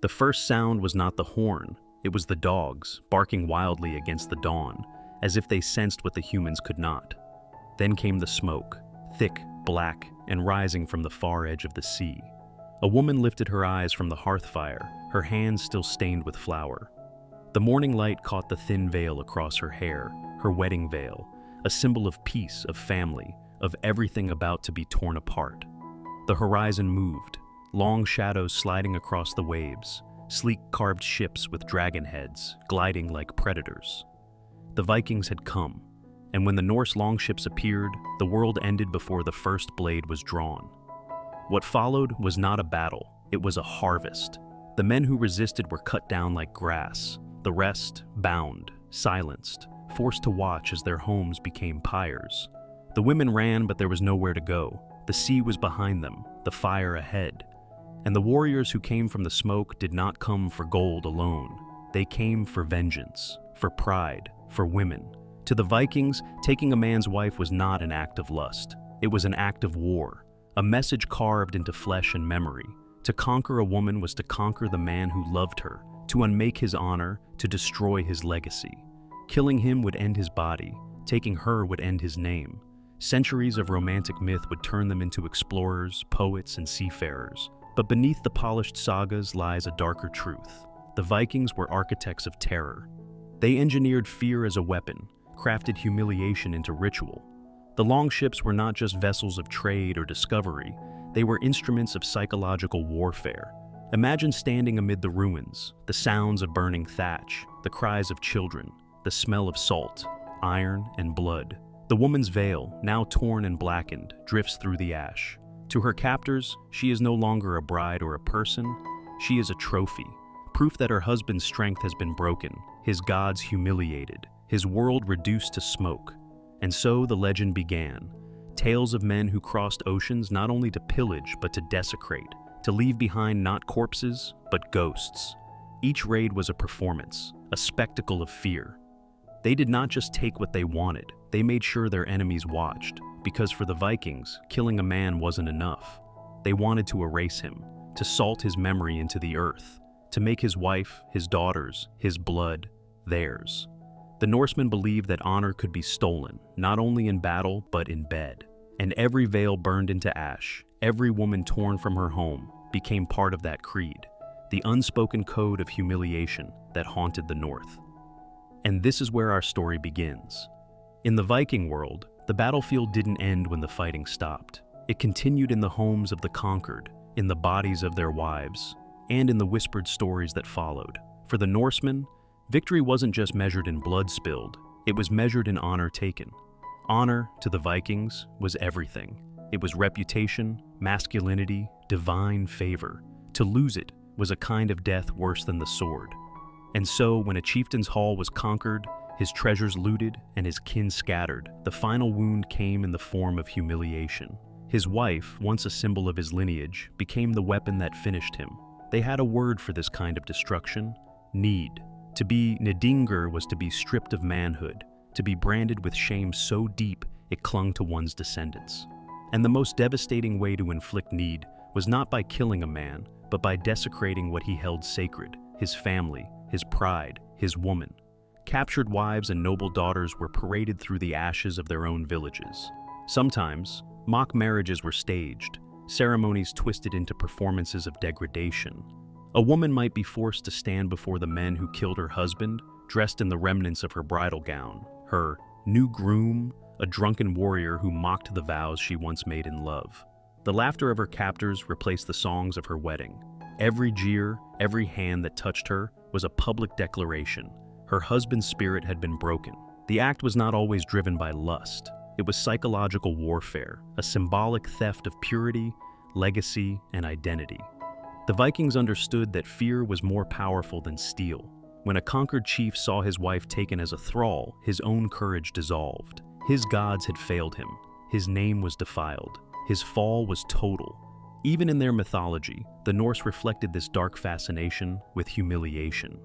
The first sound was not the horn, it was the dogs, barking wildly against the dawn, as if they sensed what the humans could not. Then came the smoke, thick, black, and rising from the far edge of the sea. A woman lifted her eyes from the hearth fire, her hands still stained with flour. The morning light caught the thin veil across her hair, her wedding veil, a symbol of peace, of family, of everything about to be torn apart. The horizon moved, long shadows sliding across the waves, sleek carved ships with dragon heads, gliding like predators. The Vikings had come, and when the Norse longships appeared, the world ended before the first blade was drawn. What followed was not a battle, it was a harvest. The men who resisted were cut down like grass, the rest bound, silenced, forced to watch as their homes became pyres. The women ran, but there was nowhere to go. The sea was behind them, the fire ahead. And the warriors who came from the smoke did not come for gold alone. They came for vengeance, for pride, for women. To the Vikings, taking a man's wife was not an act of lust. It was an act of war, a message carved into flesh and memory. To conquer a woman was to conquer the man who loved her, to unmake his honor, to destroy his legacy. Killing him would end his body, taking her would end his name. Centuries of romantic myth would turn them into explorers, poets, and seafarers. But beneath the polished sagas lies a darker truth. The Vikings were architects of terror. They engineered fear as a weapon, crafted humiliation into ritual. The longships were not just vessels of trade or discovery, they were instruments of psychological warfare. Imagine standing amid the ruins, the sounds of burning thatch, the cries of children, the smell of salt, iron, and blood. The woman's veil, now torn and blackened, drifts through the ash. To her captors, she is no longer a bride or a person, she is a trophy, proof that her husband's strength has been broken, his gods humiliated, his world reduced to smoke. And so the legend began. Tales of men who crossed oceans not only to pillage but to desecrate, to leave behind not corpses but ghosts. Each raid was a performance, a spectacle of fear. They did not just take what they wanted, they made sure their enemies watched, because for the Vikings, killing a man wasn't enough. They wanted to erase him, to salt his memory into the earth, to make his wife, his daughters, his blood, theirs. The Norsemen believed that honor could be stolen, not only in battle, but in bed. And every veil burned into ash, every woman torn from her home, became part of that creed, the unspoken code of humiliation that haunted the North. And this is where our story begins. In the Viking world, the battlefield didn't end when the fighting stopped. It continued in the homes of the conquered, in the bodies of their wives, and in the whispered stories that followed. For the Norsemen, victory wasn't just measured in blood spilled, it was measured in honor taken. Honor, to the Vikings, was everything. It was reputation, masculinity, divine favor. To lose it was a kind of death worse than the sword. And so, when a chieftain's hall was conquered, his treasures looted, and his kin scattered, the final wound came in the form of humiliation. His wife, once a symbol of his lineage, became the weapon that finished him. They had a word for this kind of destruction: need. To be Nidingur was to be stripped of manhood, to be branded with shame so deep it clung to one's descendants. And the most devastating way to inflict need was not by killing a man, but by desecrating what he held sacred: his family, his pride, his woman. Captured wives and noble daughters were paraded through the ashes of their own villages. Sometimes, mock marriages were staged, ceremonies twisted into performances of degradation. A woman might be forced to stand before the men who killed her husband, dressed in the remnants of her bridal gown, her new groom, a drunken warrior who mocked the vows she once made in love. The laughter of her captors replaced the songs of her wedding. Every jeer, every hand that touched her was a public declaration. Her husband's spirit had been broken. The act was not always driven by lust. It was psychological warfare, a symbolic theft of purity, legacy, and identity. The Vikings understood that fear was more powerful than steel. When a conquered chief saw his wife taken as a thrall, his own courage dissolved. His gods had failed him. His name was defiled. His fall was total. Even in their mythology, the Norse reflected this dark fascination with humiliation.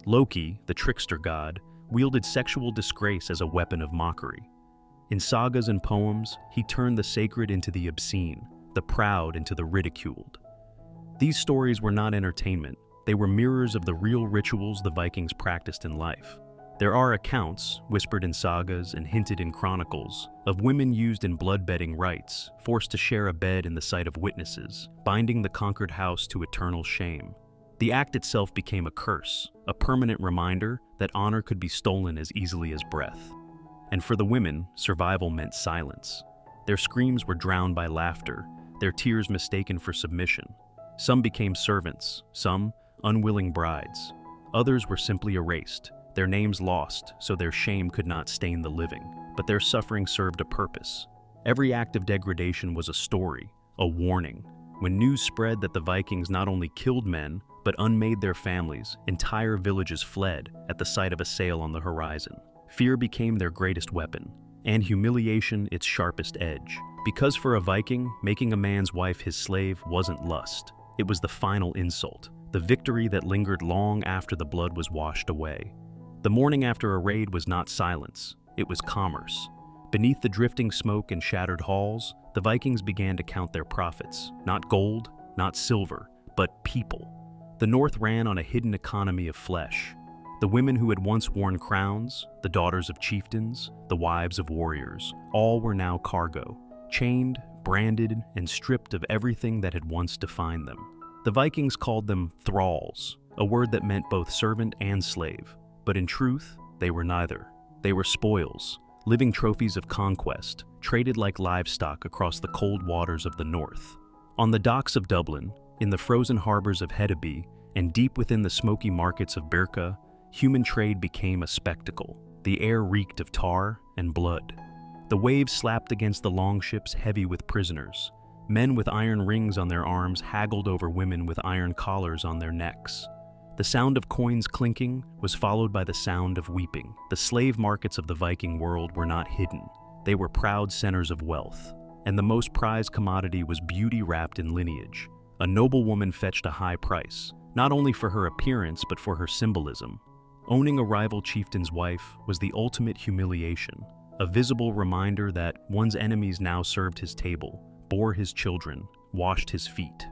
Loki, the trickster god, wielded sexual disgrace as a weapon of mockery. In sagas and poems, he turned the sacred into the obscene, the proud into the ridiculed. These stories were not entertainment, They were mirrors of the real rituals the Vikings practiced in life. There are accounts, whispered in sagas and hinted in chronicles, of women used in bloodletting rites, forced to share a bed in the sight of witnesses, binding the conquered house to eternal shame. The act itself became a curse, a permanent reminder that honor could be stolen as easily as breath. And for the women, survival meant silence. Their screams were drowned by laughter, their tears mistaken for submission. Some became servants, some unwilling brides. Others were simply erased, their names lost so their shame could not stain the living. But their suffering served a purpose. Every act of degradation was a story, a warning. When news spread that the Vikings not only killed men, but unmade their families, entire villages fled at the sight of a sail on the horizon. Fear became their greatest weapon, and humiliation its sharpest edge. Because for a Viking, making a man's wife his slave wasn't lust. It was the final insult, the victory that lingered long after the blood was washed away. The morning after a raid was not silence, it was commerce. Beneath the drifting smoke and shattered halls, the Vikings began to count their profits. Not gold, not silver, but people. The North ran on a hidden economy of flesh. The women who had once worn crowns, the daughters of chieftains, the wives of warriors, all were now cargo, chained, branded, and stripped of everything that had once defined them. The Vikings called them thralls, a word that meant both servant and slave. But in truth, they were neither. They were spoils, living trophies of conquest, traded like livestock across the cold waters of the north. On the docks of Dublin, in the frozen harbors of Hedeby, and deep within the smoky markets of Birka, human trade became a spectacle. The air reeked of tar and blood. The waves slapped against the longships heavy with prisoners. Men with iron rings on their arms haggled over women with iron collars on their necks. The sound of coins clinking was followed by the sound of weeping. The slave markets of the Viking world were not hidden. They were proud centers of wealth. And the most prized commodity was beauty wrapped in lineage. A noble woman fetched a high price, not only for her appearance but for her symbolism. Owning a rival chieftain's wife was the ultimate humiliation, a visible reminder that one's enemies now served his table, bore his children, washed his feet.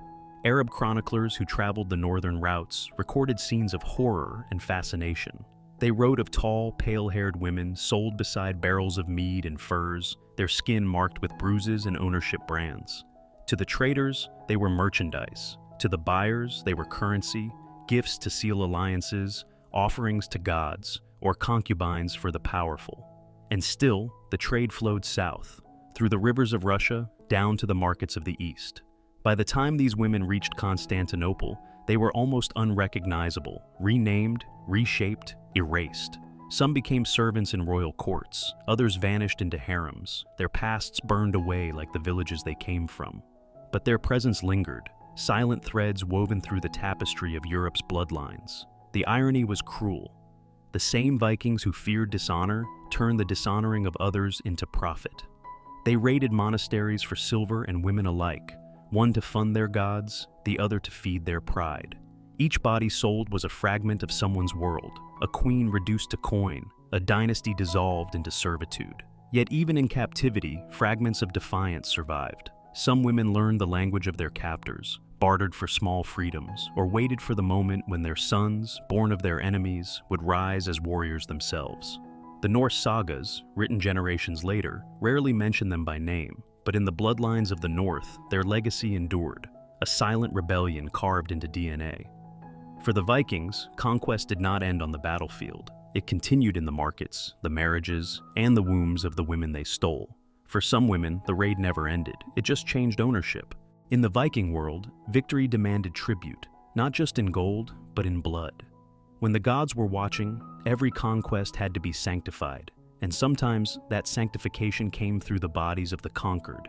Arab chroniclers who traveled the northern routes recorded scenes of horror and fascination. They wrote of tall, pale-haired women sold beside barrels of mead and furs, their skin marked with bruises and ownership brands. To the traders, they were merchandise. To the buyers, they were currency, gifts to seal alliances, offerings to gods, or concubines for the powerful. And still, the trade flowed south, through the rivers of Russia, down to the markets of the east. By the time these women reached Constantinople, they were almost unrecognizable, renamed, reshaped, erased. Some became servants in royal courts, others vanished into harems, their pasts burned away like the villages they came from. But their presence lingered, silent threads woven through the tapestry of Europe's bloodlines. The irony was cruel. The same Vikings who feared dishonor turned the dishonoring of others into profit. They raided monasteries for silver and women alike, one to fund their gods, the other to feed their pride. Each body sold was a fragment of someone's world, a queen reduced to coin, a dynasty dissolved into servitude. Yet even in captivity, fragments of defiance survived. Some women learned the language of their captors, bartered for small freedoms, or waited for the moment when their sons, born of their enemies, would rise as warriors themselves. The Norse sagas, written generations later, rarely mention them by name, but in the bloodlines of the North, their legacy endured, a silent rebellion carved into DNA. For the Vikings, conquest did not end on the battlefield. It continued in the markets, the marriages, and the wombs of the women they stole. For some women, the raid never ended. It just changed ownership. In the Viking world, victory demanded tribute, not just in gold, but in blood. When the gods were watching, every conquest had to be sanctified, and sometimes that sanctification came through the bodies of the conquered.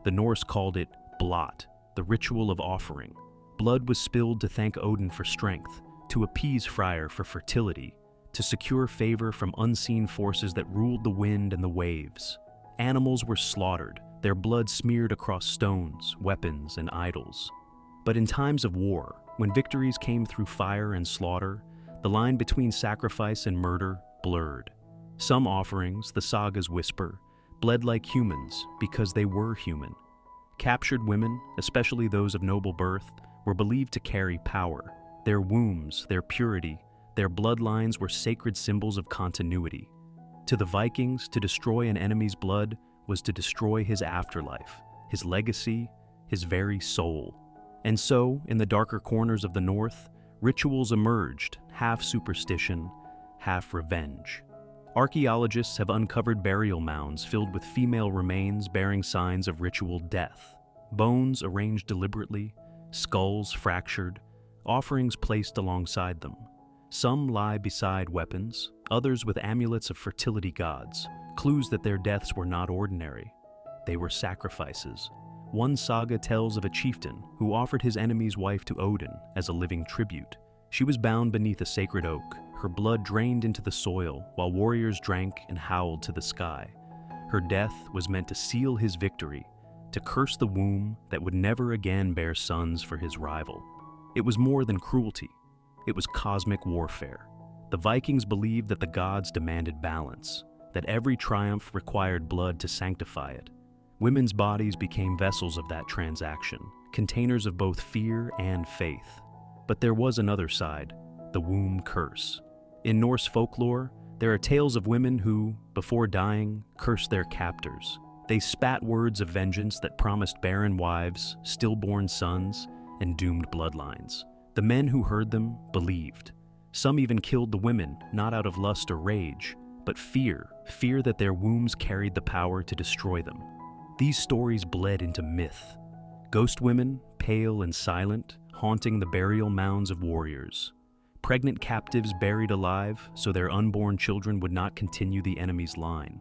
The Norse called it blot, the ritual of offering. Blood was spilled to thank Odin for strength, to appease Freyr for fertility, to secure favor from unseen forces that ruled the wind and the waves. Animals were slaughtered, their blood smeared across stones, weapons, and idols. But in times of war, when victories came through fire and slaughter, the line between sacrifice and murder blurred. Some offerings, the sagas whisper, bled like humans because they were human. Captured women, especially those of noble birth, were believed to carry power. Their wombs, their purity, their bloodlines were sacred symbols of continuity. To the Vikings, to destroy an enemy's blood was to destroy his afterlife, his legacy, his very soul. And so, in the darker corners of the North, rituals emerged, half superstition, half revenge. Archaeologists have uncovered burial mounds filled with female remains bearing signs of ritual death. Bones arranged deliberately, skulls fractured, offerings placed alongside them. Some lie beside weapons, others with amulets of fertility gods, clues that their deaths were not ordinary. They were sacrifices. One saga tells of a chieftain who offered his enemy's wife to Odin as a living tribute. She was bound beneath a sacred oak, her blood drained into the soil while warriors drank and howled to the sky. Her death was meant to seal his victory, to curse the womb that would never again bear sons for his rival. It was more than cruelty. It was cosmic warfare. The Vikings believed that the gods demanded balance, that every triumph required blood to sanctify it. Women's bodies became vessels of that transaction, containers of both fear and faith. But there was another side, the womb curse. In Norse folklore, there are tales of women who, before dying, cursed their captors. They spat words of vengeance that promised barren wives, stillborn sons, and doomed bloodlines. The men who heard them believed. Some even killed the women, not out of lust or rage, but fear that their wombs carried the power to destroy them. These stories bled into myth. Ghost women, pale and silent, haunting the burial mounds of warriors. Pregnant captives buried alive so their unborn children would not continue the enemy's line.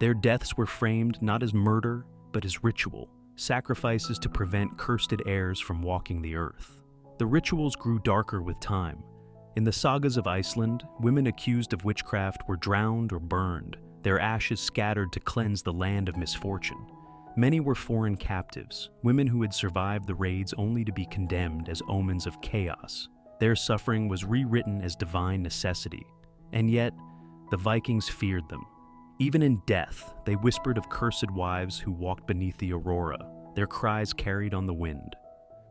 Their deaths were framed not as murder, but as ritual, sacrifices to prevent cursed heirs from walking the earth. The rituals grew darker with time. In the sagas of Iceland, women accused of witchcraft were drowned or burned, their ashes scattered to cleanse the land of misfortune. Many were foreign captives, women who had survived the raids only to be condemned as omens of chaos. Their suffering was rewritten as divine necessity, and yet the Vikings feared them. Even in death, they whispered of cursed wives who walked beneath the aurora, their cries carried on the wind.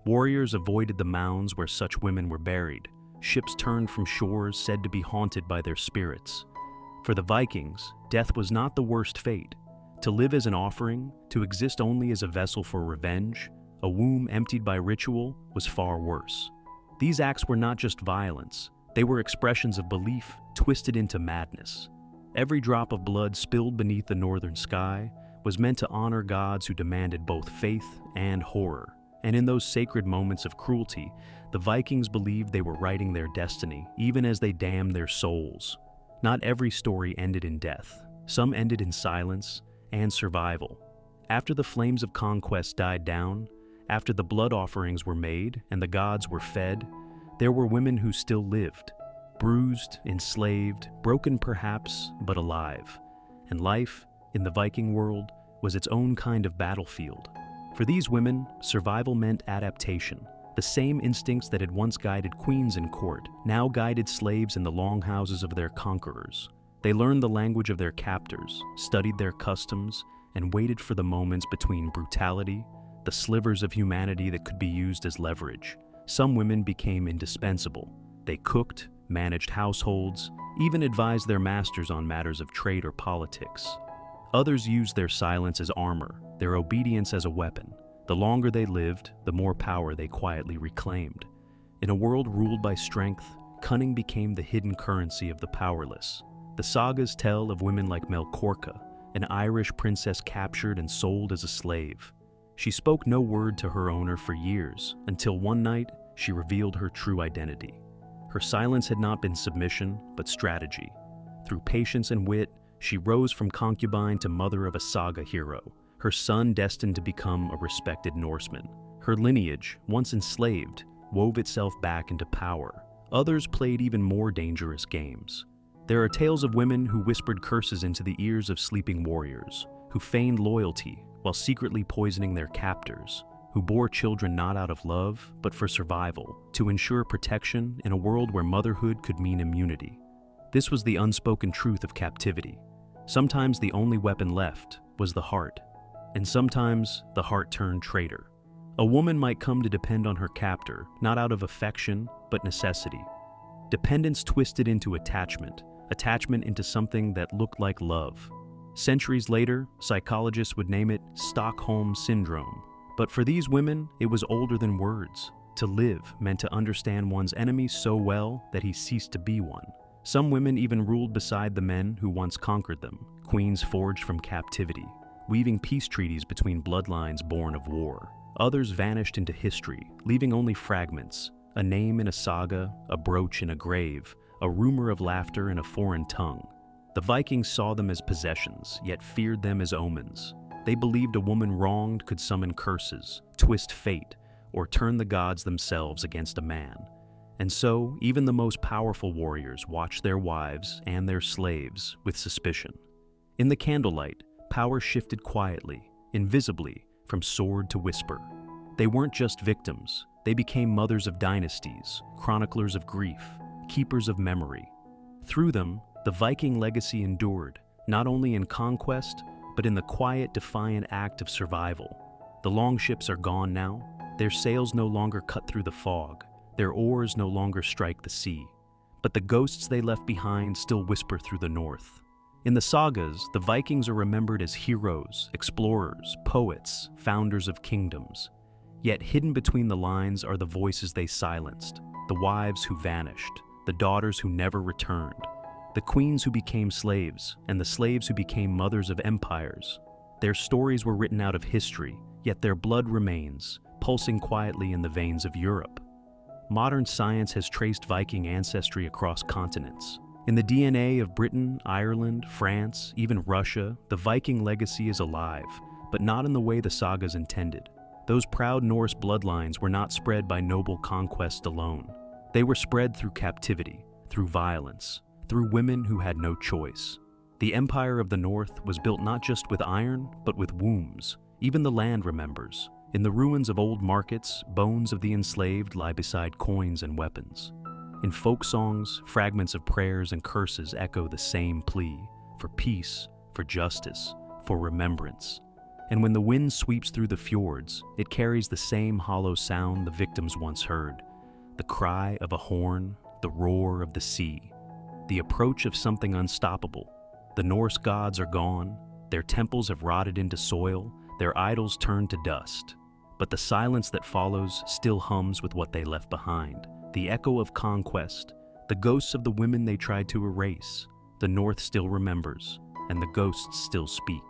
Warriors avoided the mounds where such women were buried. Ships turned from shores said to be haunted by their spirits. For the Vikings, death was not the worst fate. To live as an offering, to exist only as a vessel for revenge, a womb emptied by ritual, was far worse. These acts were not just violence, they were expressions of belief twisted into madness. Every drop of blood spilled beneath the northern sky was meant to honor gods who demanded both faith and horror. And in those sacred moments of cruelty, the Vikings believed they were writing their destiny, even as they damned their souls. Not every story ended in death. Some ended in silence and survival. After the flames of conquest died down, after the blood offerings were made and the gods were fed, there were women who still lived, bruised, enslaved, broken perhaps, but alive. And life, in the Viking world, was its own kind of battlefield. For these women, survival meant adaptation. The same instincts that had once guided queens in court now guided slaves in the longhouses of their conquerors. They learned the language of their captors, studied their customs, and waited for the moments between brutality, the slivers of humanity that could be used as leverage. Some women became indispensable. They cooked, managed households, even advised their masters on matters of trade or politics. Others used their silence as armor, their obedience as a weapon. The longer they lived, the more power they quietly reclaimed. In a world ruled by strength, cunning became the hidden currency of the powerless. The sagas tell of women like Melkorka, an Irish princess captured and sold as a slave. She spoke no word to her owner for years, until one night she revealed her true identity. Her silence had not been submission, but strategy. Through patience and wit, she rose from concubine to mother of a saga hero, her son destined to become a respected Norseman. Her lineage, once enslaved, wove itself back into power. Others played even more dangerous games. There are tales of women who whispered curses into the ears of sleeping warriors, who feigned loyalty while secretly poisoning their captors, who bore children not out of love, but for survival, to ensure protection in a world where motherhood could mean immunity. This was the unspoken truth of captivity. Sometimes the only weapon left was the heart, and sometimes the heart turned traitor. A woman might come to depend on her captor, not out of affection, but necessity. Dependence twisted into attachment, attachment into something that looked like love. Centuries later, psychologists would name it Stockholm Syndrome. But for these women, it was older than words. To live meant to understand one's enemy so well that he ceased to be one. Some women even ruled beside the men who once conquered them, queens forged from captivity, weaving peace treaties between bloodlines born of war. Others vanished into history, leaving only fragments, a name in a saga, a brooch in a grave, a rumor of laughter in a foreign tongue. The Vikings saw them as possessions, yet feared them as omens. They believed a woman wronged could summon curses, twist fate, or turn the gods themselves against a man. And so, even the most powerful warriors watched their wives and their slaves with suspicion. In the candlelight, power shifted quietly, invisibly, from sword to whisper. They weren't just victims, they became mothers of dynasties, chroniclers of grief, keepers of memory. Through them, the Viking legacy endured, not only in conquest, but in the quiet, defiant act of survival. The longships are gone now, their sails no longer cut through the fog, their oars no longer strike the sea. But the ghosts they left behind still whisper through the north. In the sagas, the Vikings are remembered as heroes, explorers, poets, founders of kingdoms. Yet hidden between the lines are the voices they silenced, the wives who vanished, the daughters who never returned, the queens who became slaves, and the slaves who became mothers of empires. Their stories were written out of history, yet their blood remains, pulsing quietly in the veins of Europe. Modern science has traced Viking ancestry across continents. In the DNA of Britain, Ireland, France, even Russia, the Viking legacy is alive, but not in the way the sagas intended. Those proud Norse bloodlines were not spread by noble conquest alone. They were spread through captivity, through violence, through women who had no choice. The Empire of the North was built not just with iron, but with wombs. Even the land remembers. In the ruins of old markets, bones of the enslaved lie beside coins and weapons. In folk songs, fragments of prayers and curses echo the same plea, for peace, for justice, for remembrance. And when the wind sweeps through the fjords, it carries the same hollow sound the victims once heard, the cry of a horn, the roar of the sea, the approach of something unstoppable. The Norse gods are gone, their temples have rotted into soil, their idols turned to dust. But the silence that follows still hums with what they left behind. The echo of conquest, the ghosts of the women they tried to erase. The North still remembers, and the ghosts still speak.